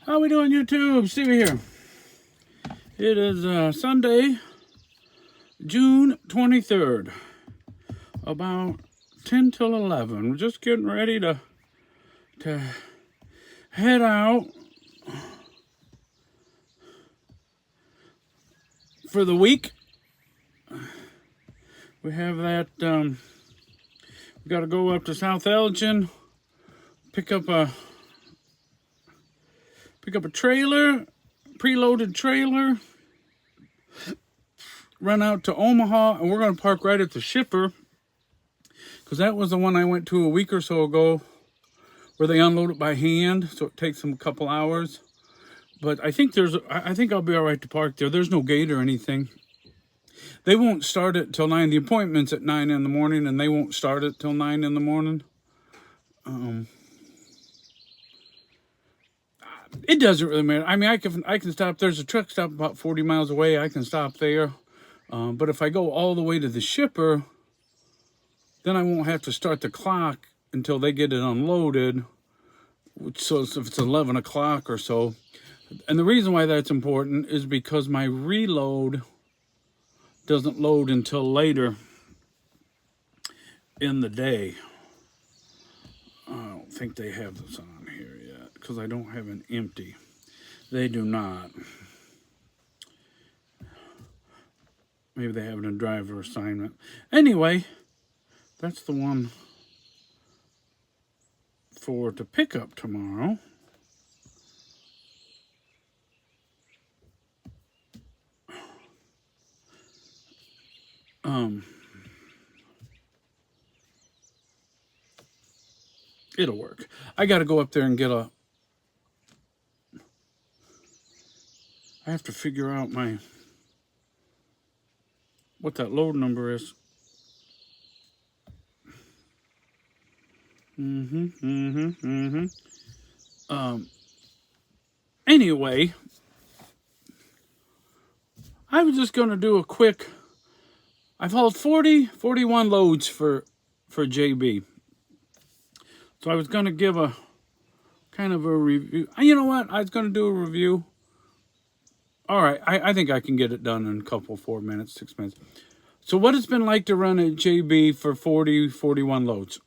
How we doing, YouTube? Stevie here. It is Sunday, June 23rd, about 10 till 11. We're just getting ready to head out for the week. We have that, we got to go up to South Elgin, pick up a trailer, preloaded trailer, run out to Omaha, and we're going to park right at the shipper, because that was the one I went to a week or so ago where they unload it by hand, so it takes them a couple hours. But I think I'll be all right to park there. There's no gate or anything. They won't start it till 9. The appointment's at 9 in the morning, and they won't start it till 9 in the morning. It doesn't really matter. I mean, I can stop. There's a truck stop about 40 miles away. I can stop there. But if I go all the way to the shipper, then I won't have to start the clock until they get it unloaded. So if it's 11 o'clock or so. And the reason why that's important is because my reload doesn't load until later in the day. I don't think they have this on here yet because I don't have an empty. They do not. Maybe they have it in driver assignment. Anyway, that's the one to pick up tomorrow. It'll work. I got to go up there and get I have to figure out what that load number is. Anyway, I was just going to do a quick, I've hauled 41 loads for JB. So I was going to give a kind of a review. You know what? I was going to do a review. All right. I think I can get it done in a couple, 4 minutes, 6 minutes. So what it's been like to run at JB for 41 loads.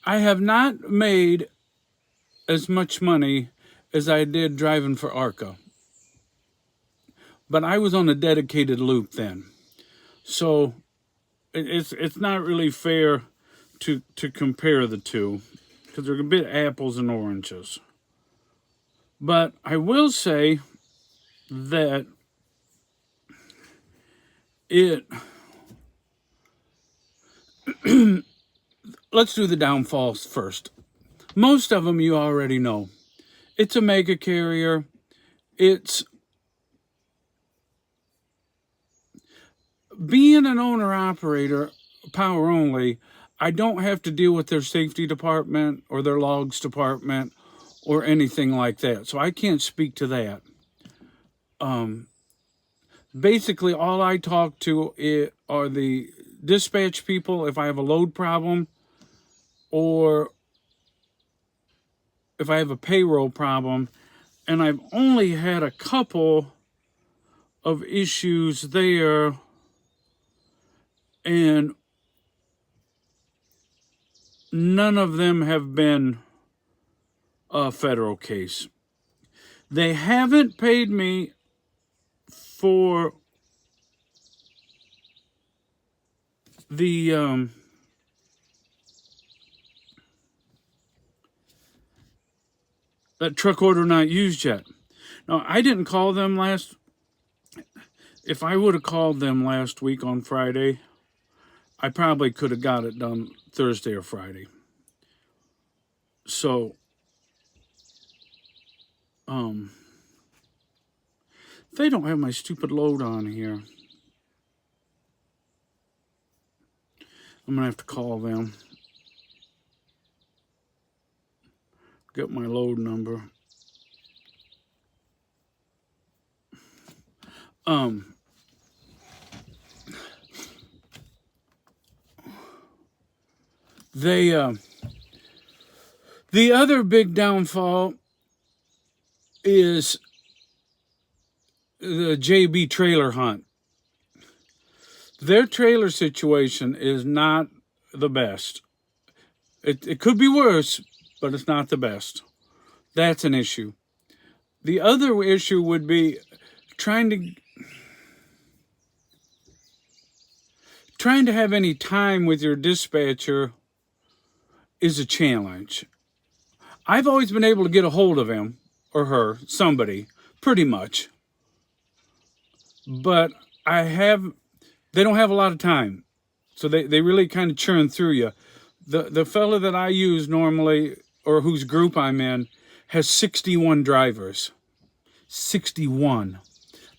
I have not made as much money as I did driving for ARCA. But I was on a dedicated loop then. So it's not really fair to compare the two because they're a bit apples and oranges. But I will say that let's do the downfalls first. Most of them you already know. It's a mega carrier. It's being an owner-operator, power only, I don't have to deal with their safety department or their logs department or anything like that. So I can't speak to that. Basically, all I talk to are the dispatch people if I have a load problem or if I have a payroll problem. And I've only had a couple of issues there. And none of them have been a federal case. They haven't paid me for the that truck order not used yet. Now, I didn't call them if I would have called them last week on Friday, I probably could have got it done Thursday or Friday. So, they don't have my stupid load on here. I'm going to have to call them. Get my load number. They the other big downfall is the JB trailer hunt. Their trailer situation is not the best. It could be worse, but it's not the best. That's an issue. The other issue would be trying to have any time with your dispatcher is a challenge. I've always been able to get a hold of him or her, somebody, pretty much. But they don't have a lot of time. So they really kind of churn through you. The fella that I use normally, or whose group I'm in, has 61 drivers. 61.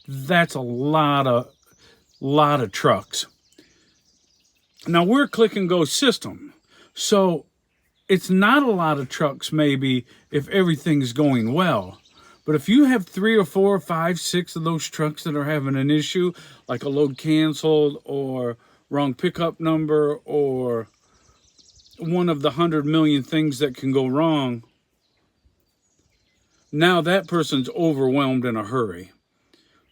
That's a lot of trucks. Now we're a click and go system. So it's not a lot of trucks maybe if everything's going well. But if you have 3 or 4 or 5, 6 of those trucks that are having an issue, like a load canceled or wrong pickup number or one of the 100 million things that can go wrong, now that person's overwhelmed in a hurry.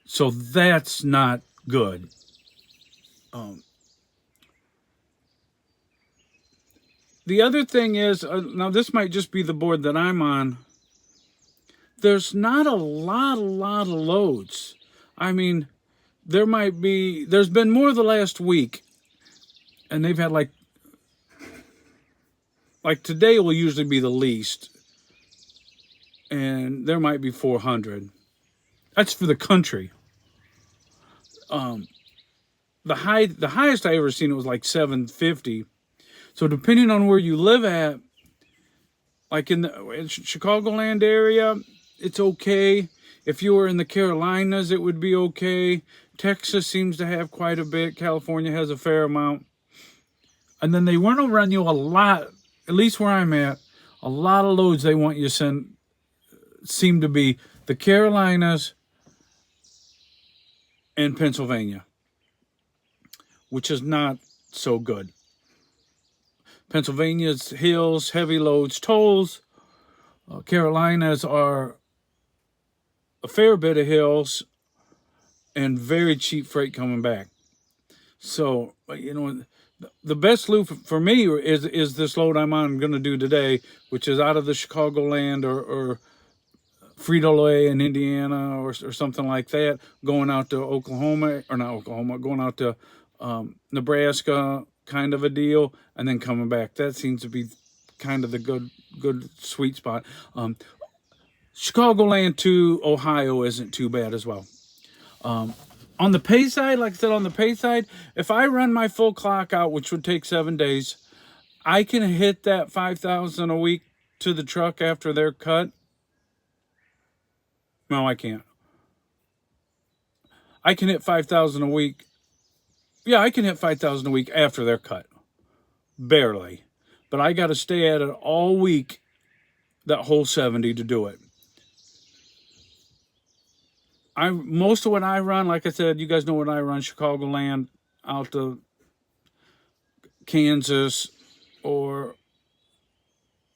So that's not good. The other thing is, now this might just be the board that I'm on, there's not a lot of loads. I mean, there's been more the last week, and they've had like today will usually be the least, and there might be 400. That's for the country. The highest I ever seen it was like 750. So depending on where you live at, like in the Chicagoland area, it's okay. If you were in the Carolinas, it would be okay. Texas seems to have quite a bit. California has a fair amount. And then they want to run you a lot, at least where I'm at, a lot of loads they want you to send seem to be the Carolinas and Pennsylvania, which is not so good. Pennsylvania's hills, heavy loads, tolls. Carolinas are a fair bit of hills and very cheap freight coming back. So, the best loop for me is this load I'm going to do today, which is out of the Chicagoland or Frito-Lay in Indiana or something like that, going out to going out to Nebraska, kind of a deal, and then coming back. That seems to be kind of the good sweet spot. Chicagoland to Ohio isn't too bad as well. On the pay side, like I said, on the pay side, if I run my full clock out, which would take 7 days, I can hit that $5,000 a week to the truck after they're cut. No, I can't. I can hit 5,000 a week. Yeah, I can hit 5,000 a week after they're cut. Barely. But I got to stay at it all week, that whole 70 to do it. Most of what I run, like I said, you guys know what I run, Chicagoland out to Kansas or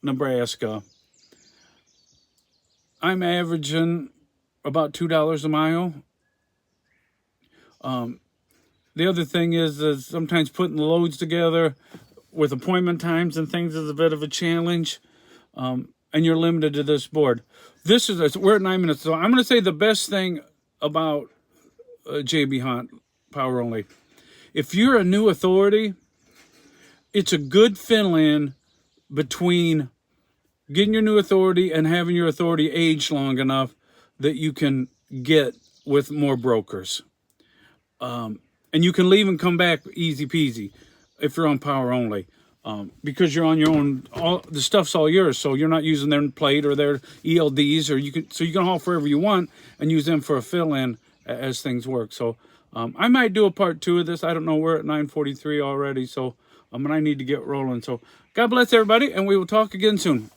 Nebraska. I'm averaging about $2 a mile. The other thing is sometimes putting the loads together with appointment times and things is a bit of a challenge. And you're limited to this board. We're at 9 minutes. So I'm going to say the best thing about JB Hunt, power only. If you're a new authority, it's a good fill-in between getting your new authority and having your authority age long enough that you can get with more brokers. And you can leave and come back easy peasy if you're on power only. Because you're on your own, all the stuff's all yours, so you're not using their plate or their ELDs, or you can haul forever you want and use them for a fill-in as things work. So I might do a part 2 of this. I don't know. We're at 9:43 already, so I need to get rolling. So God bless everybody, and we will talk again soon.